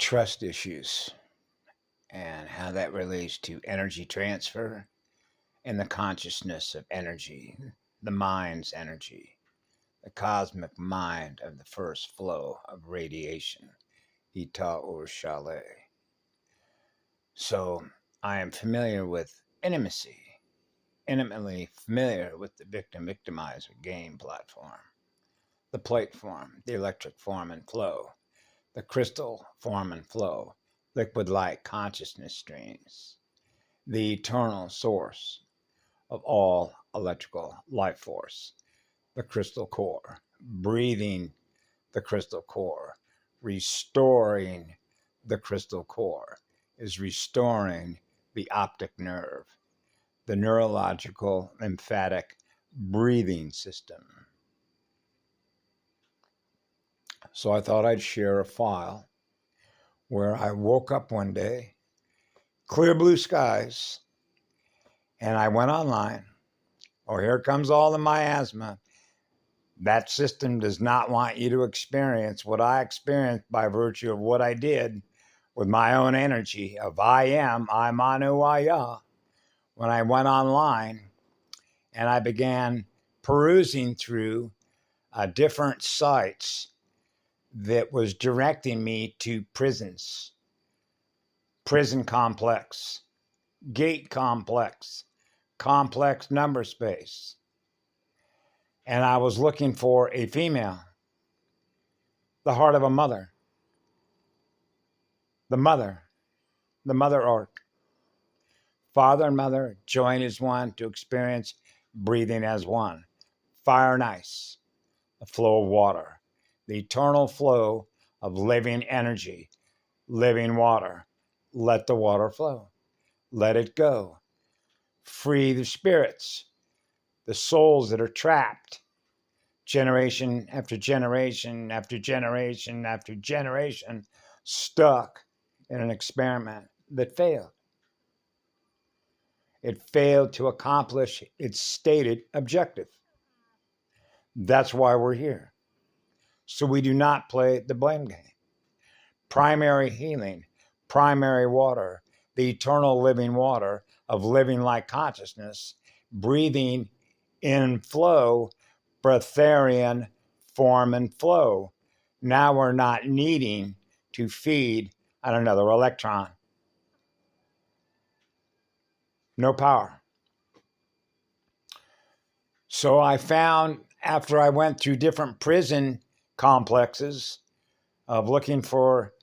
trust issues and how that relates to energy transfer and the consciousness of energy, the mind's energy, the cosmic mind of the first flow of radiation, Ita or Shale. So I am familiar with intimacy, intimately familiar with the victim-victimizer game platform, the plate form, the electric form and flow, the crystal form and flow, liquid light consciousness streams, the eternal source of all electrical life force, the crystal core, breathing the crystal core, restoring the crystal core is restoring the optic nerve, the neurological lymphatic breathing system. So I thought I'd share a file where I woke up one day, clear blue skies, and I went online. Oh, here comes all the miasma. That system does not want you to experience what I experienced by virtue of what I did with my own energy of I'm Anu. When I went online and I began perusing through different sites that was directing me to prisons, prison complex, gate complex, complex number space. And I was looking for a female, the heart of a mother, the mother arc. Father and mother join as one to experience breathing as one. Fire and ice, the flow of water, the eternal flow of living energy, living water. Let the water flow. Let it go. Free the spirits, the souls that are trapped, generation after generation after generation after generation, stuck in an experiment that failed. It failed to accomplish its stated objective. That's why we're here. So we do not play the blame game. Primary healing, primary water, the eternal living water of living like consciousness, breathing in flow, breatharian form and flow. Now we're not needing to feed on another electron. No power. So I found, after I went through different prison complexes of looking for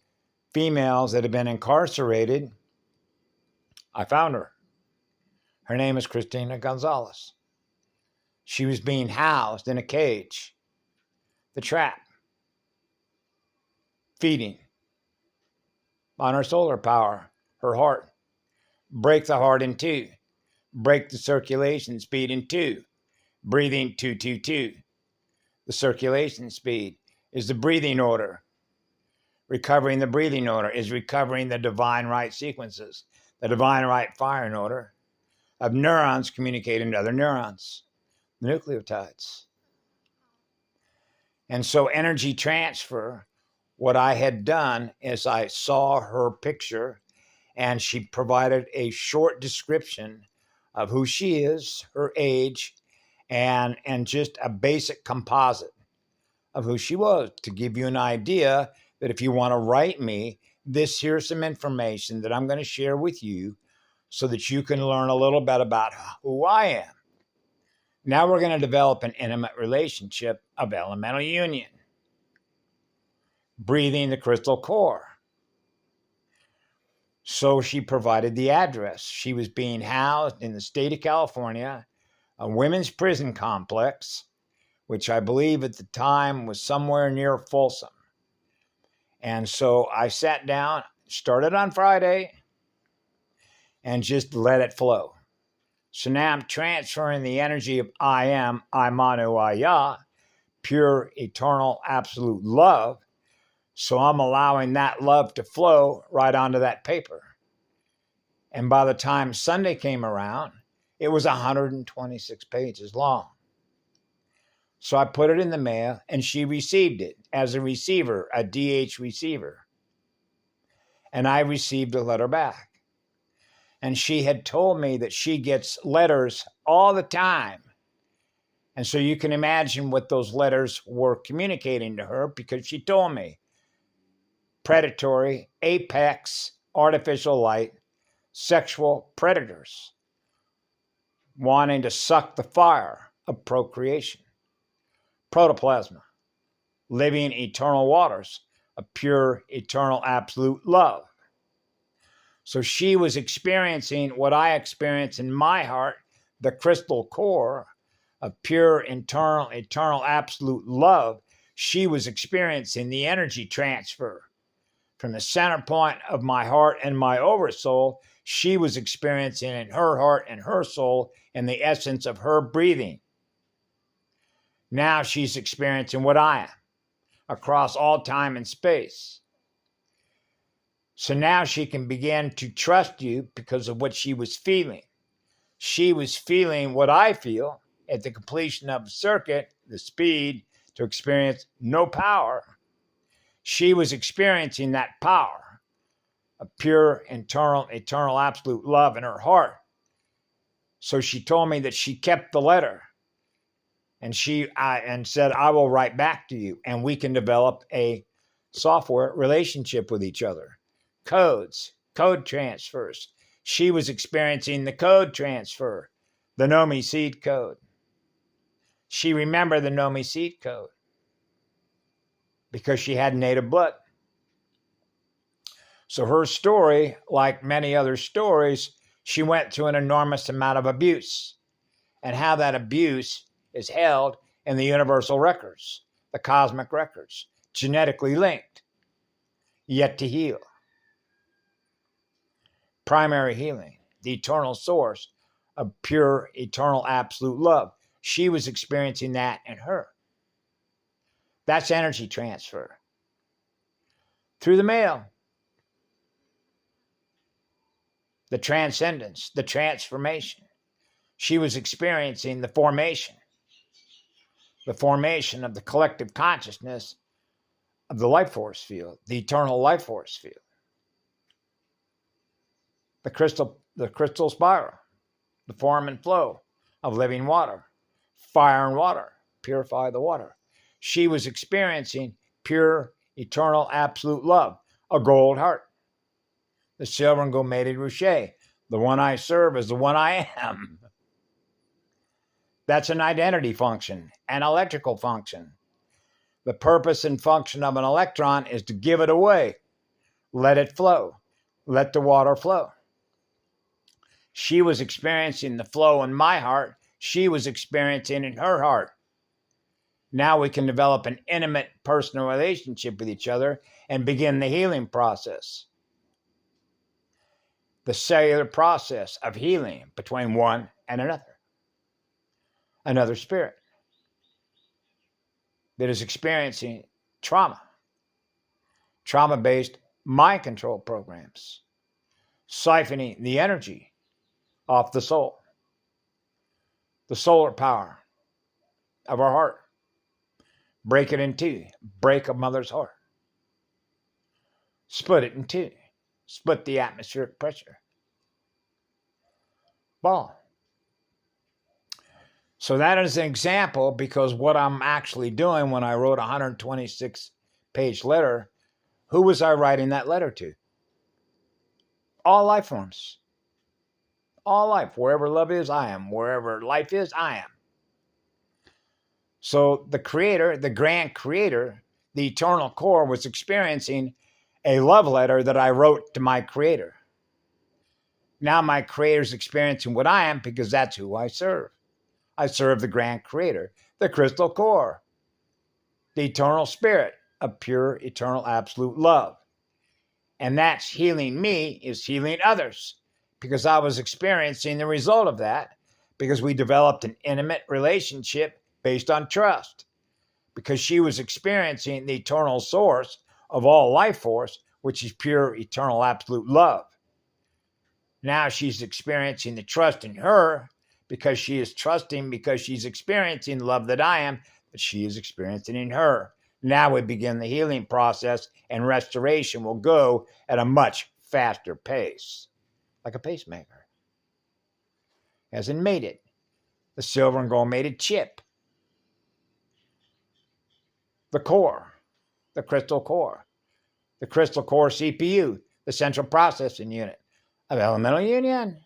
females that had been incarcerated, I found her. Her name is Christina Gonzalez. She was being housed in a cage, the trap, feeding on her solar power, her heart. Break the heart in two. Break the circulation speed in two. Breathing 222. The circulation speed is the breathing order. Recovering the breathing order is recovering the divine right sequences, the divine right firing order of neurons communicating to other neurons, the nucleotides. And so energy transfer, what I had done is I saw her picture and she provided a short description of who she is, her age, and just a basic composite of who she was to give you an idea that if you want to write me, here's some information that I'm going to share with you so that you can learn a little bit about who I am. Now we're going to develop an intimate relationship of elemental union. Breathing the crystal core. So she provided the address. She was being housed in the state of California, a women's prison complex, which I believe at the time was somewhere near Folsom. And so I sat down, started on Friday, and just let it flow. So now I'm transferring the energy of I'm Anu Aya, pure, eternal, absolute love. So I'm allowing that love to flow right onto that paper. And by the time Sunday came around, it was 126 pages long. So I put it in the mail and she received it as a receiver, a DH receiver. and I received a letter back. And she had told me that she gets letters all the time. And so you can imagine what those letters were communicating to her, because she told me predatory, apex, artificial light, sexual predators wanting to suck the fire of procreation, protoplasma, living eternal waters of pure, eternal, absolute love. So she was experiencing what I experience in my heart, the crystal core of pure, internal, eternal, absolute love. She was experiencing the energy transfer from the center point of my heart and my oversoul. She was experiencing in her heart and her soul in the essence of her breathing. Now she's experiencing what I am across all time and space. So now she can begin to trust you because of what she was feeling. She was feeling what I feel at the completion of a circuit, the speed to experience no power. She was experiencing that power of pure, internal, eternal, absolute love in her heart. So she told me that she kept the letter, and said, I will write back to you, and we can develop a software relationship with each other. Codes, code transfers. She was experiencing the code transfer, the NOMI seed code. She remembered the NOMI seed code because she had native blood. So her story, like many other stories, she went through an enormous amount of abuse, and how that abuse is held in the universal records, the cosmic records, genetically linked, yet to heal. Primary healing, the eternal source of pure, eternal, absolute love. She was experiencing that in her. That's energy transfer. Through the mail. The transcendence, the transformation. She was experiencing the formation of the collective consciousness of the life force field, the eternal life force field. The crystal spiral, the form and flow of living water, fire and water, purify the water. She was experiencing pure, eternal, absolute love, a gold heart. The silver and gold mated Ruche, the one I serve is the one I am. That's an identity function, an electrical function. The purpose and function of an electron is to give it away. Let it flow. Let the water flow. She was experiencing the flow in my heart. She was experiencing in her heart. Now we can develop an intimate personal relationship with each other and begin the healing process. The cellular process of healing between one and another spirit that is experiencing trauma-based mind control programs, siphoning the energy off the soul, the solar power of our heart. Break it in two. Break a mother's heart. Split it in two. Split the atmospheric pressure. Ball. So that is an example, because what I'm actually doing when I wrote a 126-page letter, who was I writing that letter to? All life forms. All life. Wherever love is, I am. Wherever life is, I am. So the Creator, the Grand Creator, the eternal core, was experiencing a love letter that I wrote to my Creator. Now my Creator is experiencing what I am, because that's who I serve. I serve the Grand Creator, the crystal core, the eternal spirit of pure, eternal, absolute love. And that's healing me, is healing others, because I was experiencing the result of that, because we developed an intimate relationship based on trust, because she was experiencing the eternal source of all life force, which is pure, eternal, absolute love. Now she's experiencing the trust in her, because she is trusting, because she's experiencing the love that I am, that she is experiencing in her. Now we begin the healing process, and restoration will go at a much faster pace, like a pacemaker. Hasn't made it. The silver and gold mated chip. The core, the crystal core CPU, the central processing unit of elemental union.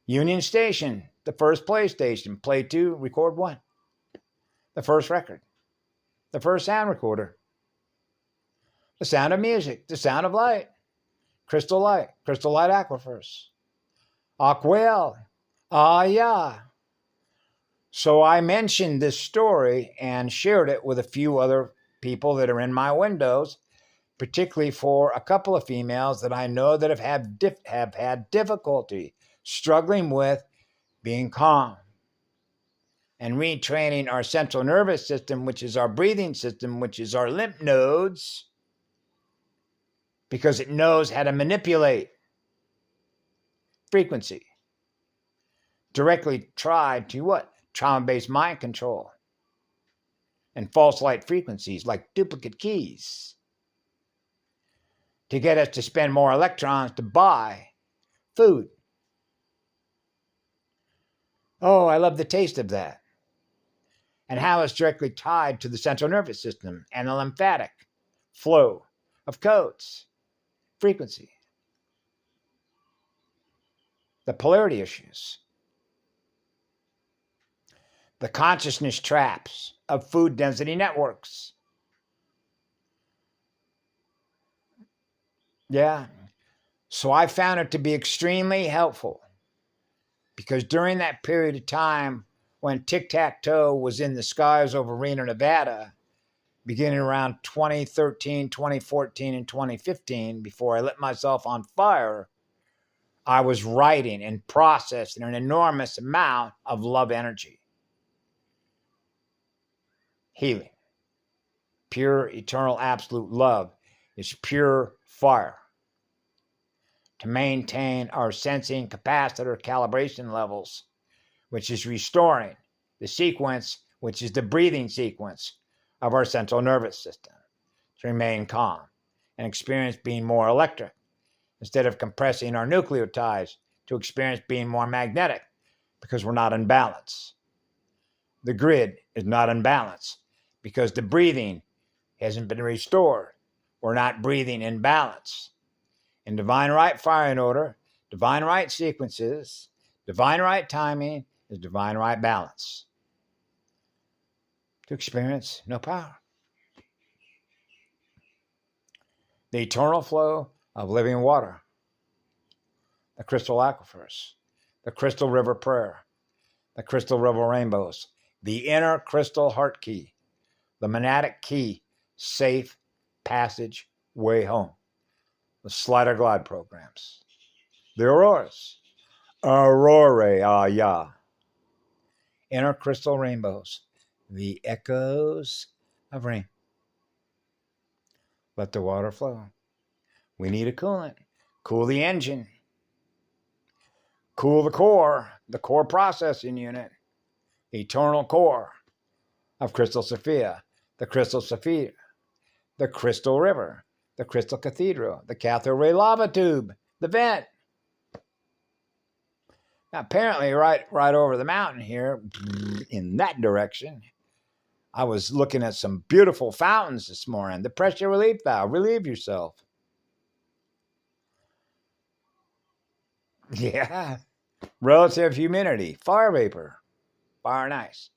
Union Station, the first PlayStation, play 2, record 1. The first record, the first sound recorder. The sound of music, the sound of light, crystal light aquifers. Aquel, yeah. So I mentioned this story and shared it with a few other people that are in my windows, particularly for a couple of females that I know that have had difficulty struggling with being calm and retraining our central nervous system, which is our breathing system, which is our lymph nodes, because it knows how to manipulate frequency. Directly tied to what? Trauma-based mind control and false light frequencies like duplicate keys to get us to spend more electrons to buy food. Oh, I love the taste of that. And how it's directly tied to the central nervous system and the lymphatic flow of codes, frequency. The polarity issues. The consciousness traps of food density networks. Yeah. So I found it to be extremely helpful because during that period of time when tic-tac-toe was in the skies over Reno, Nevada, beginning around 2013, 2014, and 2015, before I lit myself on fire, I was writing and processing an enormous amount of love energy. Healing. Pure, eternal, absolute love is pure fire. To maintain our sensing capacitor calibration levels, which is restoring the sequence, which is the breathing sequence of our central nervous system, to remain calm and experience being more electric, instead of compressing our nucleotides to experience being more magnetic, because we're not in balance. The grid is not in balance because the breathing hasn't been restored. We're not breathing in balance. In divine right firing order, divine right sequences, divine right timing is divine right balance. To experience no power. The eternal flow of living water. The crystal aquifers. The crystal river prayer. The crystal river rainbows. The inner crystal heart key. The monadic key, safe passage way home. The slider glide programs. The auroras. Aurora, yeah. Inner crystal rainbows. The echoes of rain. Let the water flow. We need a coolant. Cool the engine. Cool the core processing unit. The eternal core of Crystal Sophia. The Crystal Sophia. The Crystal River. The Crystal Cathedral. The cathode ray lava tube. The vent. Now, apparently, right over the mountain here, in that direction, I was looking at some beautiful fountains this morning. The pressure relief valve. Relieve yourself. Yeah. Relative humidity. Fire vapor. Fire and ice.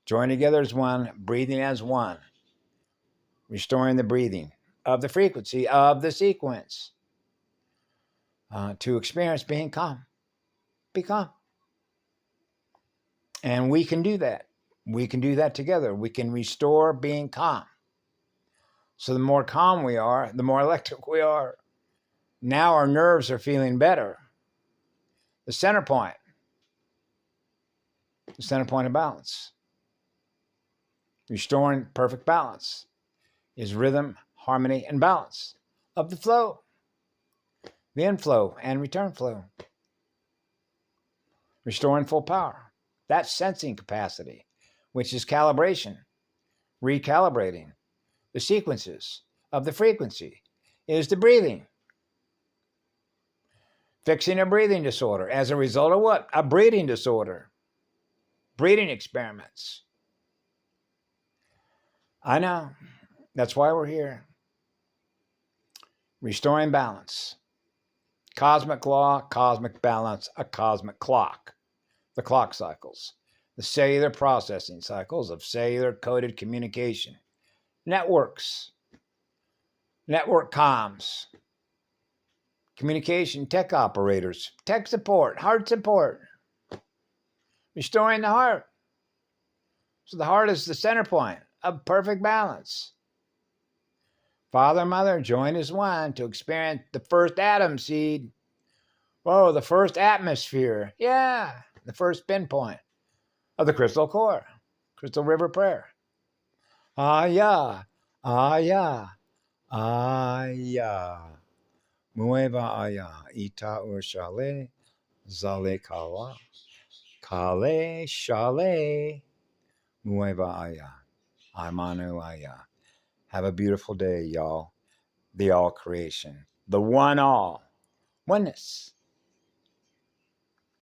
Join together as one. Breathing as one. Restoring the breathing of the frequency of the sequence. To experience being calm. Be calm. And we can do that. We can do that together. We can restore being calm. So the more calm we are, the more electric we are. Now our nerves are feeling better. The center point of balance. Restoring perfect balance is rhythm, harmony, and balance of the flow. The inflow and return flow. Restoring full power. That's sensing capacity, which is calibration recalibrating the sequences of the frequency is the breathing. Fixing a breathing disorder. As a result of what? A breathing disorder. Breathing experiments. I know. That's why we're here. Restoring balance. Cosmic law, cosmic balance, a cosmic clock. The clock cycles. The cellular processing cycles of cellular coded communication. Networks. Network comms. Communication tech operators. Tech support. Heart support. Restoring the heart. So the heart is the center point of perfect balance. Father and Mother join as one to experience the first atom seed. Whoa, the first atmosphere. Yeah, the first pinpoint of the crystal core. Crystal River Prayer. Aya, aya, aya. Mueva aya, ita urshale, zale kawa, kale shale, mueva aya, imanu aya. Have a beautiful day, y'all. The all creation, the one all, oneness.